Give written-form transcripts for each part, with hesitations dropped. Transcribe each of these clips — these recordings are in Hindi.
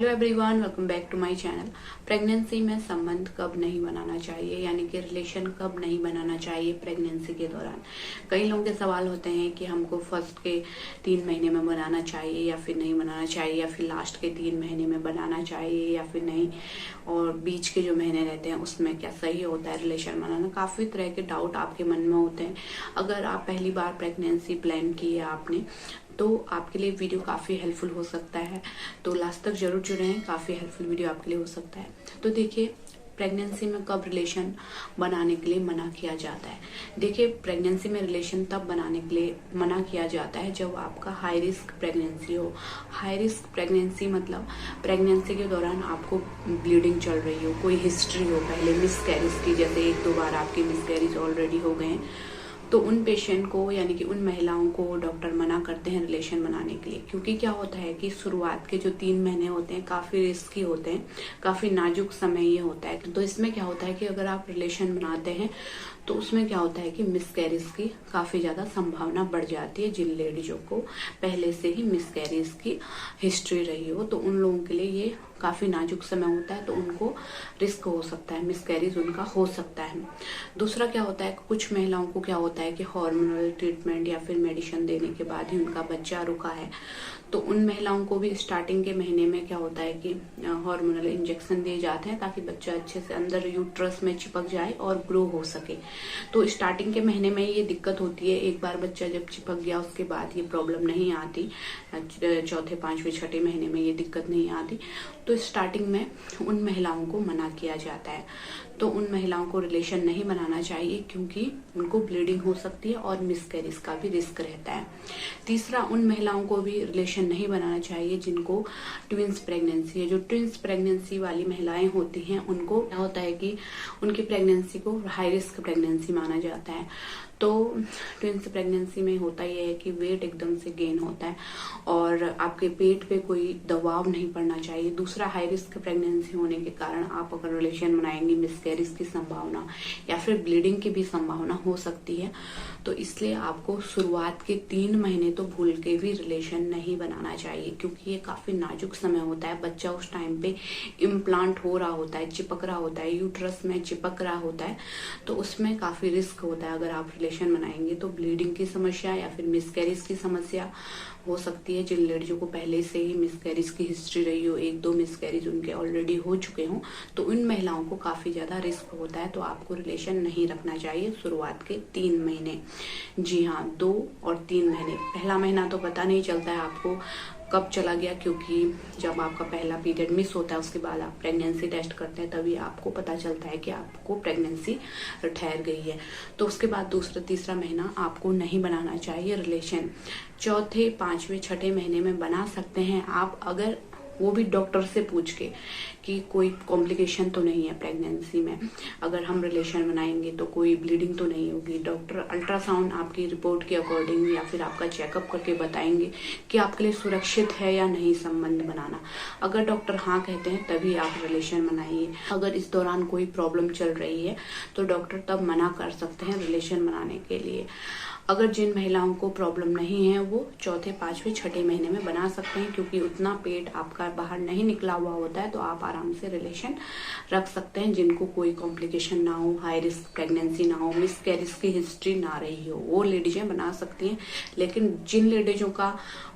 Hello everyone, welcome back to my channel. Pregnancy में संबंध कब नहीं बनाना चाहिए, यानी कि रिलेशन कब नहीं बनाना चाहिए प्रेगनेंसी के दौरान। कई लोगों के सवाल होते हैं कि हमको फर्स्ट के 3 महीने में बनाना चाहिए या फिर नहीं बनाना चाहिए, या फिर लास्ट के 3 महीने में बनाना चाहिए या फिर नहीं, और बीच के जो महीने रहते हैं उसमें क्या सही होता है रिलेशन बनाना। काफी तरह के डाउट आपके मन में होते हैं। अगर आप पहली बार प्रेगनेंसी प्लान की है आपने, तो आपके लिए वीडियो काफ़ी हेल्पफुल हो सकता है। तो लास्ट तक जरूर जुड़े हैं, काफ़ी हेल्पफुल वीडियो आपके लिए हो सकता है। तो देखिए, प्रेगनेंसी में कब रिलेशन बनाने के लिए मना किया जाता है। देखिए, प्रेगनेंसी में रिलेशन तब बनाने के लिए मना किया जाता है जब आपका हाई रिस्क प्रेगनेंसी हो। हाई रिस्क प्रेगनेंसी मतलब प्रेगनेंसी के दौरान आपको ब्लीडिंग चल रही हो, कोई हिस्ट्री हो पहले मिसकैरेज की, जैसे 1-2 बार आपकी मिसकैरेज ऑलरेडी हो गए हैं, तो उन पेशेंट को यानी कि उन महिलाओं को डॉक्टर मना करते हैं रिलेशन बनाने के लिए। क्योंकि क्या होता है कि शुरुआत के जो 3 महीने होते हैं काफी रिस्की होते हैं, काफी नाजुक समय ये होता है। तो इसमें क्या होता है कि अगर आप रिलेशन बनाते हैं तो उसमें क्या होता है कि मिसकैरेज की काफी ज्यादा संभावना बढ़ जाती है। जिन लेडीजों को पहले से ही मिसकैरेज की हिस्ट्री रही हो, तो उन लोगों के लिए ये काफी नाजुक समय होता है, तो उनको रिस्क हो सकता है, मिसकैरेज उनका हो सकता है। दूसरा क्या होता है, कुछ महिलाओं को क्या होता है कि हार्मोनल ट्रीटमेंट या फिर मेडिसिन देने के बाद ही उनका बच्चा रुका है, तो उन महिलाओं को भी स्टार्टिंग के महीने में क्या होता है कि हार्मोनल इंजेक्शन दिए जाते हैं ताकि बच्चा अच्छे से अंदर यूट्रस में चिपक जाए और ग्रो हो सके। तो स्टार्टिंग के महीने में ये दिक्कत होती है। एक बार बच्चा जब चिपक गया उसके बाद ये प्रॉब्लम नहीं आती, चौथे, पांचवें, छठे महीने में ये दिक्कत नहीं आती। तो स्टार्टिंग में उन महिलाओं को मना किया जाता है। तो उन महिलाओं को रिलेशन नहीं बनाना चाहिए क्योंकि उनको ब्लीडिंग हो सकती है और मिसकैरेज का भी रिस्क रहता है। तीसरा, उन महिलाओं को भी रिलेशन नहीं बनाना चाहिए जिनको ट्विंस प्रेगनेंसी है। जो ट्विंस प्रेगनेंसी वाली महिलाएं होती हैं उनको क्या होता है कि उनकी प्रेगनेंसी को हाई रिस्क प्रेगनेंसी माना जाता है। तो ट्विंस प्रेगनेंसी में होता यह है कि वेट एकदम से गेन होता है और आपके पेट पे कोई दबाव नहीं पड़ना चाहिए। दूसरा, हाई रिस्क प्रेगनेंसी होने के कारण आप अगर रिलेशन बनाएंगे, मिसकैरेज की संभावना या फिर ब्लीडिंग की भी संभावना हो सकती है। तो इसलिए आपको शुरुआत के 3 महीने तो भूल के भी रिलेशन नहीं बनाना चाहिए, क्योंकि ये काफी नाजुक समय होता है। बच्चा उस टाइम पे इम्प्लांट हो रहा होता है, चिपक रहा होता है, यूट्रस में चिपक रहा होता है, तो उसमें काफी रिस्क होता है। अगर आप रिलेशन बनाएंगे तो ब्लीडिंग की समस्या या फिर मिसकैरेज की समस्या हो सकती है। जिन लेडीजों को पहले से ही मिसकैरेज की हिस्ट्री रही हो, 1-2 मिसकैरेज उनके ऑलरेडी हो चुके हों, तो उन महिलाओं को काफी ज्यादा रिस्क होता है। तो आपको रिलेशन नहीं रखना चाहिए शुरुआत के 3 महीने। जी हाँ, 2 और 3 महीने। पहला महीना तो पता नहीं चलता है आपको कब चला गया, क्योंकि जब आपका पहला पीरियड मिस होता है उसके बाद आप प्रेगनेंसी टेस्ट करते हैं, तभी आपको पता चलता है कि आपको प्रेगनेंसी ठहर गई है। तो उसके बाद दूसरा, तीसरा महीना आपको नहीं बनाना चाहिए रिलेशन। चौथे, पांचवें, छठे महीने में बना सकते हैं आप, अगर वो भी डॉक्टर से पूछ के कि कोई कॉम्प्लिकेशन तो नहीं है प्रेगनेंसी में। अगर हम रिलेशन बनाएंगे तो कोई ब्लीडिंग तो नहीं होगी। डॉक्टर अल्ट्रासाउंड आपकी रिपोर्ट के अकॉर्डिंग या फिर आपका चेकअप करके बताएंगे कि आपके लिए सुरक्षित है या नहीं संबंध बनाना। अगर डॉक्टर हाँ कहते हैं तभी आप रिलेशन बनाइए। अगर इस दौरान कोई प्रॉब्लम चल रही है तो डॉक्टर तब मना कर सकते हैं रिलेशन बनाने के लिए। अगर जिन महिलाओं को प्रॉब्लम नहीं है वो चौथे, पांचवें, छठे महीने में बना सकते हैं, क्योंकि उतना पेट आपका बाहर नहीं निकला हुआ होता है, तो आप आराम से रिलेशन रख सकते हैं। जिनको कोई कॉम्प्लिकेशन ना हो, हाई रिस्क प्रेगनेंसी ना हो, मिसकैरेज की हिस्ट्री ना रही हो, वो लेडीजें बना सकती हैं। लेकिन जिन लेडीजों का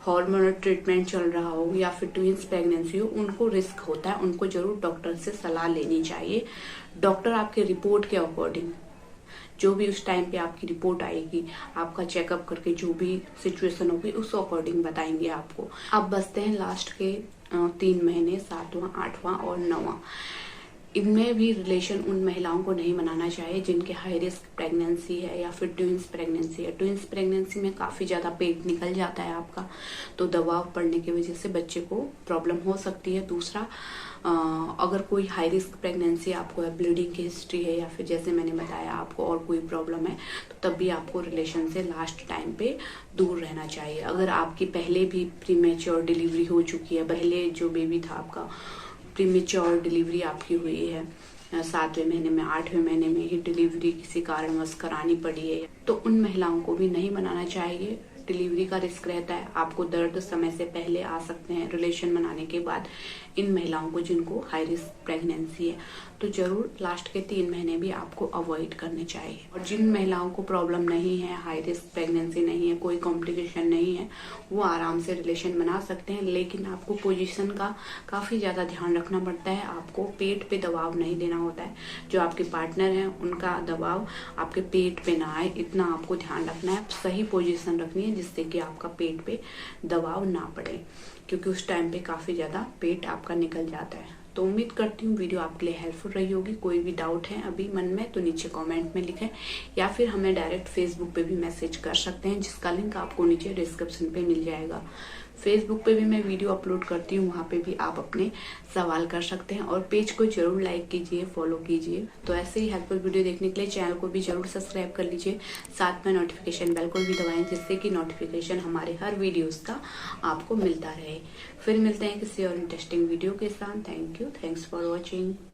हार्मोनल ट्रीटमेंट चल रहा हो या फिर ट्विंस प्रेगनेंसी हो, उनको रिस्क होता है, उनको जरूर डॉक्टर से सलाह लेनी चाहिए। डॉक्टर आपके रिपोर्ट के अकॉर्डिंग, जो भी उस टाइम पे आपकी रिपोर्ट आएगी, आपका चेकअप करके जो भी सिचुएशन होगी उस अकॉर्डिंग बताएंगे आपको। अब बचते हैं लास्ट के 3 महीने, 7वां, 8वां और 9वां। इनमें भी रिलेशन उन महिलाओं को नहीं बनाना चाहिए जिनके हाई रिस्क प्रेगनेंसी है या फिर ट्विंस प्रेगनेंसी है। ट्विंस प्रेगनेंसी में काफी ज्यादा पेट निकल जाता है आपका, तो दबाव पड़ने की वजह से बच्चे को प्रॉब्लम हो सकती है। दूसरा, अगर कोई हाई रिस्क प्रेगनेंसी आपको है, ब्लीडिंग की हिस्ट्री है या फिर जैसे मैंने बताया आपको और कोई प्रॉब्लम है, तो तब भी आपको रिलेशन से लास्ट टाइम पे दूर रहना चाहिए। अगर आपकी पहले भी प्रीमेच्योर डिलीवरी हो चुकी है, पहले जो बेबी था आपका प्रीमेच्योर डिलीवरी आपकी हुई है, 7वें महीने में, 8वें महीने में ही डिलीवरी किसी कारणवश करानी पड़ी है, तो उन महिलाओं को भी नहीं बनाना चाहिए। डिलीवरी का रिस्क रहता है, आपको दर्द समय से पहले आ सकते हैं रिलेशन बनाने के बाद, इन महिलाओं को जिनको हाई रिस्क प्रेगनेंसी है, तो जरूर लास्ट के 3 महीने भी आपको अवॉइड करने चाहिए। और जिन महिलाओं को प्रॉब्लम नहीं है, हाई रिस्क प्रेगनेंसी नहीं है, कोई कॉम्प्लिकेशन नहीं है, वो आराम से रिलेशन बना सकते हैं, लेकिन आपको पोजीशन का काफी ज्यादा ध्यान रखना पड़ता है। आपको पेट पे दबाव नहीं देना होता है, जो आपके पार्टनर हैं उनका दबाव आपके पेट पे ना आए, इतना आपको ध्यान रखना है। सही पोजीशन रखनी है जिससे कि आपका पेट पे दबाव ना पड़े, क्योंकि उस टाइम पे काफी ज्यादा पेट आपका निकल जाता है। तो उम्मीद करती हूँ वीडियो आपके लिए हेल्पफुल रही होगी। कोई भी डाउट है अभी मन में तो नीचे कमेंट में लिखें, या फिर हमें डायरेक्ट फेसबुक पे भी मैसेज कर सकते हैं, जिसका लिंक आपको नीचे डिस्क्रिप्शन पे मिल जाएगा। फेसबुक पे भी मैं वीडियो अपलोड करती हूँ, वहाँ पे भी आप अपने सवाल कर सकते हैं। और पेज को जरूर लाइक कीजिए, फॉलो कीजिए। तो ऐसे ही हेल्पफुल वीडियो देखने के लिए चैनल को भी जरूर सब्सक्राइब कर लीजिए, साथ में नोटिफिकेशन बेल को भी दबाएं, जिससे कि नोटिफिकेशन हमारे हर वीडियोस का आपको मिलता रहे। फिर मिलते हैं किसी और इंटरेस्टिंग वीडियो के साथ। Thank you, thanks for watching.